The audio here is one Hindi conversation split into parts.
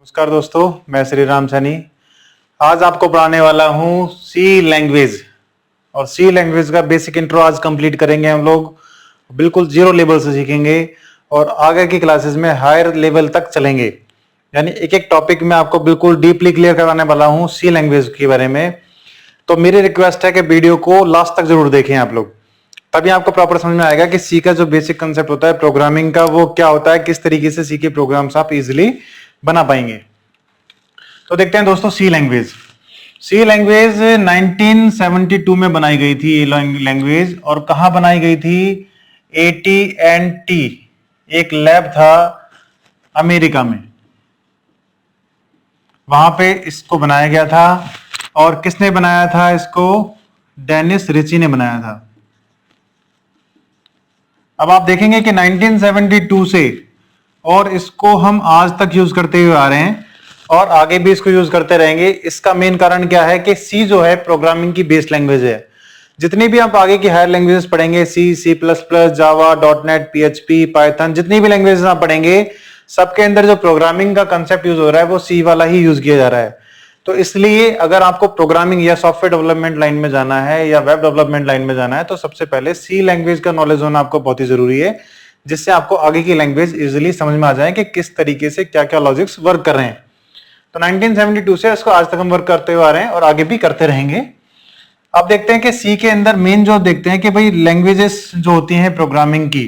नमस्कार दोस्तों, मैं श्री राम सैनी। आज आपको पढ़ाने वाला हूँ सी लैंग्वेज। और सी लैंग्वेज का बेसिक इंट्रो आज कंप्लीट करेंगे हम लोग। बिल्कुल जीरो लेवल से सीखेंगे और आगे की क्लासेस में हायर लेवल तक चलेंगे। यानी एक एक टॉपिक में आपको बिल्कुल डीपली क्लियर करवाने वाला हूँ सी लैंग्वेज के बारे में। तो मेरी रिक्वेस्ट है कि वीडियो को लास्ट तक जरूर देखें आप लोग, तभी आपको प्रॉपर समझ में आएगा कि सी का जो बेसिक कंसेप्ट होता है प्रोग्रामिंग का वो क्या होता है, किस तरीके से सी के प्रोग्राम्स आप इजिली बना पाएंगे। तो देखते हैं दोस्तों सी लैंग्वेज। सी लैंग्वेज 1972 में बनाई गई थी ये लैंग्वेज। और कहां बनाई गई थी? AT&T एक लैब था अमेरिका में, वहां पे इसको बनाया गया था। और किसने बनाया था इसको? डेनिस रिची ने बनाया था। अब आप देखेंगे कि 1972 से और इसको हम आज तक यूज करते हुए आ रहे हैं और आगे भी इसको यूज करते रहेंगे। इसका मेन कारण क्या है कि सी जो है प्रोग्रामिंग की बेस लैंग्वेज है। जितनी भी आप आगे की हायर लैंग्वेजेस पढ़ेंगे, सी प्लस प्लस, जावा, .NET, PHP, पाइथन, जितनी भी लैंग्वेजेस आप पढ़ेंगे, सबके अंदर जो प्रोग्रामिंग का कंसेप्ट यूज हो रहा है वो सी वाला ही यूज किया जा रहा है। तो इसलिए अगर आपको प्रोग्रामिंग या सॉफ्टवेयर डेवलपमेंट लाइन में जाना है या वेब डेवलपमेंट लाइन में जाना है तो सबसे पहले सी लैंग्वेज का नॉलेज होना आपको बहुत ही जरूरी है, जिससे आपको आगे की लैंग्वेज इजिली समझ में आ जाए कि किस तरीके से क्या क्या लॉजिक्स वर्क कर रहे हैं। तो 1972 से इसको आज तक हम वर्क करते हुए आ रहे हैं और आगे भी करते रहेंगे। अब देखते हैं कि सी के अंदर मेन जो देखते हैं कि भाई लैंग्वेजेस जो होती हैं प्रोग्रामिंग की,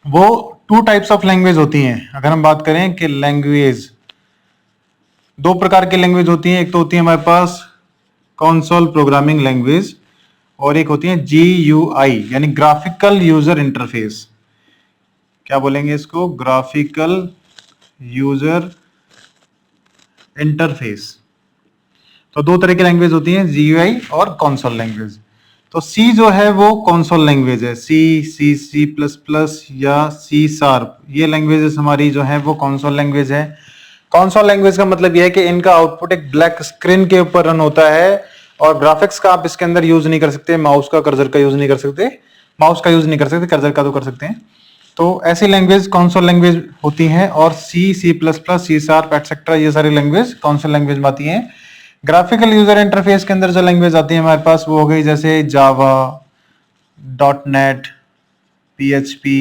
वो टू टाइप्स ऑफ लैंग्वेज होती हैं। अगर हम बात करें कि लैंग्वेज, दो प्रकार की लैंग्वेज होती हैं। एक तो होती है हमारे पास कंसोल प्रोग्रामिंग लैंग्वेज और एक होती है GUI यानी ग्राफिकल यूजर इंटरफेस। क्या बोलेंगे इसको? Graphical user interface. तो दो तरह की लैंग्वेज होती हैं, GUI और कंसोल लैंग्वेज। तो सी जो है वो कंसोल लैंग्वेज है। सी प्लस प्लस या सी शार्प, ये लैंग्वेजेस हमारी जो है वो कंसोल लैंग्वेज है। कंसोल लैंग्वेज का मतलब यह है कि इनका आउटपुट एक ब्लैक स्क्रीन के ऊपर रन होता है और ग्राफिक्स का आप इसके अंदर यूज नहीं कर सकते, माउस का, कर्सर का यूज नहीं कर सकते, माउस का यूज नहीं कर सकते, कर्सर का तो कर सकते हैं। तो ऐसी लैंग्वेज कंसोल लैंग्वेज होती हैं। और C plus plus, C sharp etcetera, ये सारी लैंग्वेज कंसोल लैंग्वेज में आती हैं। ग्राफिकल यूजर इंटरफेस के अंदर जो लैंग्वेज आती है हमारे पास वो हो गई जैसे जावा, .NET, PHP,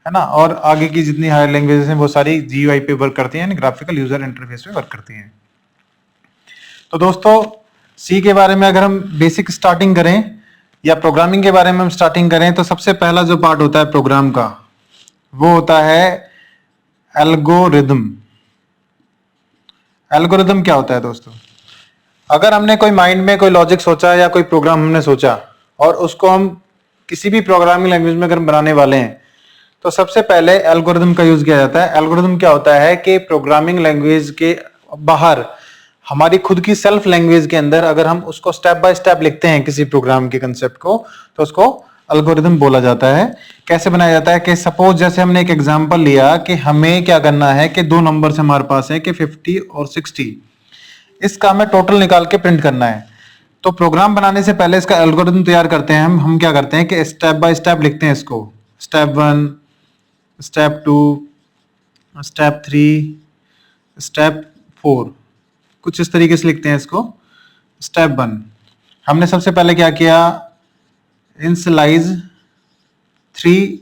है ना। और आगे की जितनी हायर लैंग्वेजेस हैं वो सारी GUI पे वर्क करती हैं, ग्राफिकल यूजर इंटरफेस पे वर्क करती हैं। तो दोस्तों सी के बारे में अगर हम बेसिक स्टार्टिंग करें या प्रोग्रामिंग के बारे में हम स्टार्टिंग करें तो सबसे पहला जो पार्ट होता है प्रोग्राम का वो होता है एल्गोरिदम। एल्गोरिदम क्या होता है दोस्तों? अगर हमने कोई माइंड में कोई लॉजिक सोचा या कोई प्रोग्राम हमने सोचा और उसको हम किसी भी प्रोग्रामिंग लैंग्वेज में अगर बनाने वाले हैं तो सबसे पहले एल्गोरिदम का यूज किया जाता है। एल्गोरिदम क्या होता है कि प्रोग्रामिंग लैंग्वेज के बाहर हमारी खुद की सेल्फ लैंग्वेज के अंदर अगर हम उसको स्टेप बाय स्टेप लिखते हैं किसी प्रोग्राम के कंसेप्ट को तो उसको एल्गोरिदम बोला जाता है। कैसे बनाया जाता है कि सपोज जैसे हमने एक एग्जांपल लिया कि हमें क्या करना है कि दो नंबर्स हमारे पास है कि 50 और 60, इसका हमें टोटल निकाल के प्रिंट करना है। तो प्रोग्राम बनाने से पहले इसका एल्गोरिदम तैयार करते हैं हम क्या करते हैं कि स्टेप बाय स्टेप लिखते हैं इसको। स्टेप 1, स्टेप 2, स्टेप 3, स्टेप 4, कुछ इस तरीके से लिखते हैं इसको। स्टेप 1 हमने सबसे पहले क्या किया? Initialise 3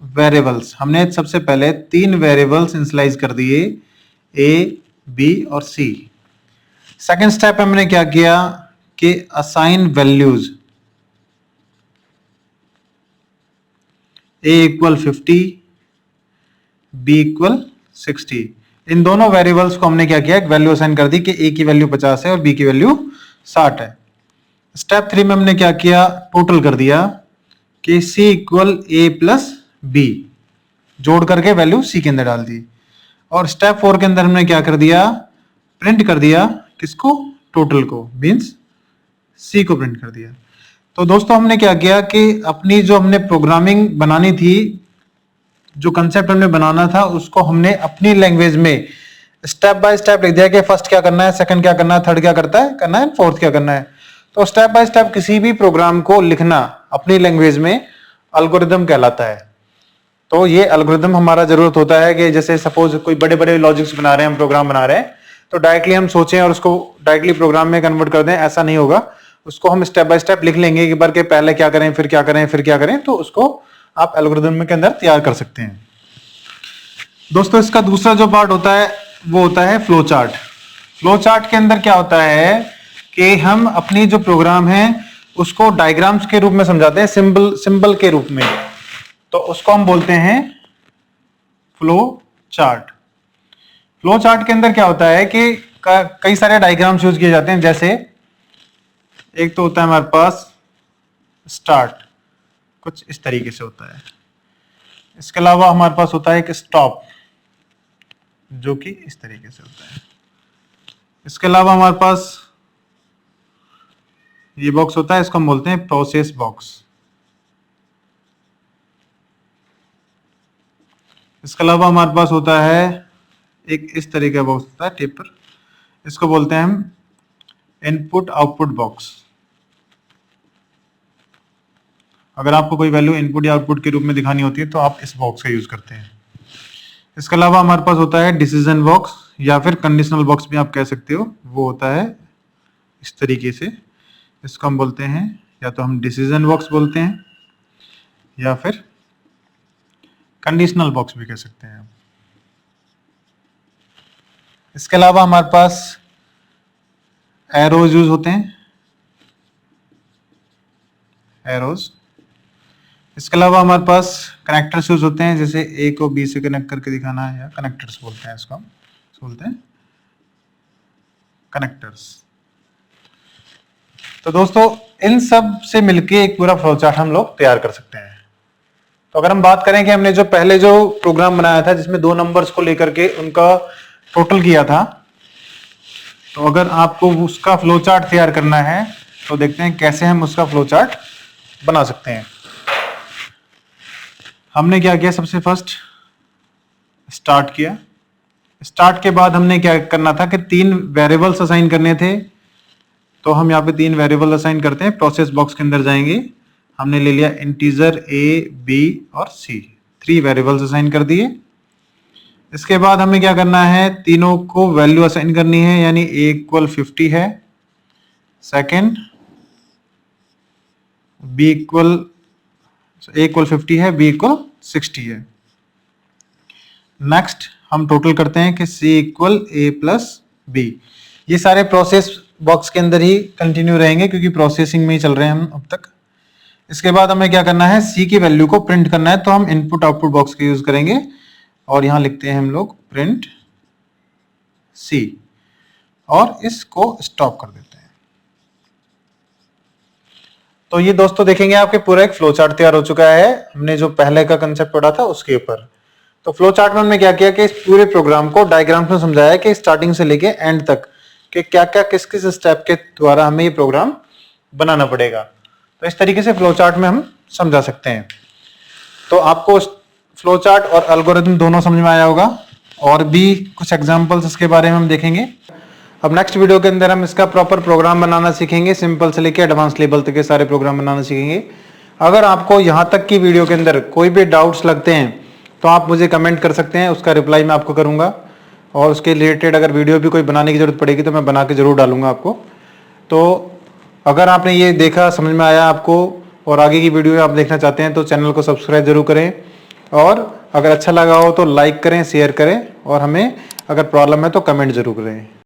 variables. हमने सबसे पहले 3 वेरिएबल्स इनिशियलाइज कर दिए, A, B और C। सेकेंड स्टेप हमने क्या किया कि assign values. A equal 50, B equal 60। इन दोनों वेरिएबल्स को हमने क्या किया? एक वैल्यू असाइन कर दी कि A की वैल्यू 50 है और B की वैल्यू 60 है। स्टेप 3 में हमने क्या किया? टोटल कर दिया कि C equal A plus B, जोड़ करके वैल्यू C के अंदर डाल दी। और स्टेप 4 के अंदर हमने क्या कर दिया? प्रिंट कर दिया किसको? टोटल को, मींस C को प्रिंट कर दिया। तो दोस्तों हमने क्या किया कि अपनी जो हमने प्रोग्रामिंग बनानी थी, जो कंसेप्ट हमने बनाना था, उसको हमने अपनी लैंग्वेज में स्टेप बाय स्टेप लिख दिया कि फर्स्ट क्या करना है, सेकंड क्या करना है, थर्ड क्या करना है, फोर्थ क्या करना है। तो स्टेप बाय स्टेप किसी भी प्रोग्राम को लिखना अपनी लैंग्वेज में एल्गोरिदम कहलाता है। तो ये एल्गोरिदम हमारा जरूरत होता है कि जैसे सपोज कोई बड़े बड़े लॉजिक्स बना रहे हैं, हम प्रोग्राम बना रहे हैं, तो डायरेक्टली हम सोचें और उसको डायरेक्टली प्रोग्राम में कन्वर्ट कर दें, ऐसा नहीं होगा। उसको हम स्टेप बाय स्टेप लिख लेंगे एक बार के पहले क्या करें, फिर क्या करें, फिर क्या करें, तो उसको आप एल्गोरिदम के अंदर तैयार कर सकते हैं। दोस्तों इसका दूसरा जो पार्ट होता है वो होता है फ्लो चार्ट। फ्लो चार्ट के अंदर क्या होता है कि हम अपनी जो प्रोग्राम है उसको डायग्राम्स के रूप में समझाते हैं, सिंबल के रूप में, तो उसको हम बोलते हैं फ्लो चार्ट। फ्लो चार्ट के अंदर क्या होता है कि कई सारे डायग्राम्स यूज किए जाते हैं। जैसे एक तो होता है हमारे पास स्टार्ट, कुछ इस तरीके से होता है। इसके अलावा हमारे पास होता है एक स्टॉप, जो कि इस तरीके से होता है। इसके अलावा हमारे पास ये बॉक्स होता है, इसको हम बोलते हैं प्रोसेस बॉक्स। इसके अलावा हमारे पास होता है एक इस तरीके का बॉक्स होता है टेपर, इसको बोलते हैं हम इनपुट आउटपुट बॉक्स। अगर आपको कोई वैल्यू इनपुट या आउटपुट के रूप में दिखानी होती है तो आप इस बॉक्स का यूज करते हैं। इसके अलावा हमारे पास होता है डिसीजन बॉक्स या फिर कंडीशनल बॉक्स भी आप कह सकते हो, वो होता है इस तरीके से। इसको हम बोलते हैं या तो हम डिसीजन बॉक्स बोलते हैं या फिर कंडीशनल बॉक्स भी कह सकते हैं। इसके अलावा हमारे पास एरोज यूज होते हैं, एरोज। इसके अलावा हमारे पास कनेक्टर्स यूज होते हैं, जैसे ए को बी से कनेक्ट करके दिखाना है, या कनेक्टर्स बोलते हैं इसको, हम बोलते हैं कनेक्टर्स। तो दोस्तों इन सब से मिलके एक पूरा फ्लो चार्ट हम लोग तैयार कर सकते हैं। तो अगर हम बात करें कि हमने जो पहले जो प्रोग्राम बनाया था जिसमें दो नंबर्स को लेकर के उनका टोटल किया था, तो अगर आपको उसका फ्लो चार्ट तैयार करना है तो देखते हैं कैसे हम उसका फ्लो चार्ट बना सकते हैं। हमने क्या किया, सबसे फर्स्ट स्टार्ट किया। स्टार्ट के बाद हमने क्या करना था कि 3 वेरिएबल्स असाइन करने थे, तो हम यहाँ पे 3 वेरिएबल असाइन करते हैं। प्रोसेस बॉक्स के अंदर जाएंगे, हमने ले लिया इंटीजर ए, बी और सी, 3 वेरिएबल्स असाइन कर दिए। इसके बाद हमें क्या करना है, तीनों को वैल्यू असाइन करनी है, यानी a इक्वल 50 है, second b equal a equal 50 है, b इक्वल 60 है। नेक्स्ट हम टोटल करते हैं कि c equal a plus b। ये सारे प्रोसेस बॉक्स के अंदर ही कंटिन्यू रहेंगे क्योंकि प्रोसेसिंग में ही चल रहे हैं हम अब तक। इसके बाद हमें क्या करना है, c की वैल्यू को प्रिंट करना है, तो हम इनपुट आउटपुट बॉक्स का यूज करेंगे और यहां लिखते हैं हम लोग प्रिंट c और इसको स्टॉप कर देते हैं। तो ये दोस्तों देखेंगे आपके पूरा एक फ्लो चार्ट तैयार हो चुका है, हमने जो पहले का कंसेप्ट पढ़ा था उसके ऊपर। तो फ्लो चार्ट में हमने क्या किया कि इस पूरे प्रोग्राम को डायग्राम्स में समझाया कि स्टार्टिंग से लेके एंड तक कि क्या क्या किस किस स्टेप के द्वारा हमें ये प्रोग्राम बनाना पड़ेगा। तो इस तरीके से फ्लो चार्ट में हम समझा सकते हैं। तो आपको फ्लो चार्ट और एल्गोरिथम दोनों समझ में आया होगा, और भी कुछ एग्जांपल्स इसके बारे में हम देखेंगे। अब नेक्स्ट वीडियो के अंदर हम इसका प्रॉपर प्रोग्राम बनाना सीखेंगे, सिंपल से लेके एडवांस लेवल तक के सारे प्रोग्राम बनाना सीखेंगे। अगर आपको यहाँ तक की वीडियो के अंदर कोई भी डाउट्स लगते हैं तो आप मुझे कमेंट कर सकते हैं, उसका रिप्लाई मैं आपको करूँगा, और उसके रिलेटेड अगर वीडियो भी कोई बनाने की जरूरत पड़ेगी तो मैं बना के जरूर डालूंगा आपको। तो अगर आपने ये देखा, समझ में आया आपको, और आगे की वीडियो आप देखना चाहते हैं तो चैनल को सब्सक्राइब जरूर करें, और अगर अच्छा लगा हो तो लाइक करें, शेयर करें, और हमें अगर प्रॉब्लम है तो कमेंट जरूर करें।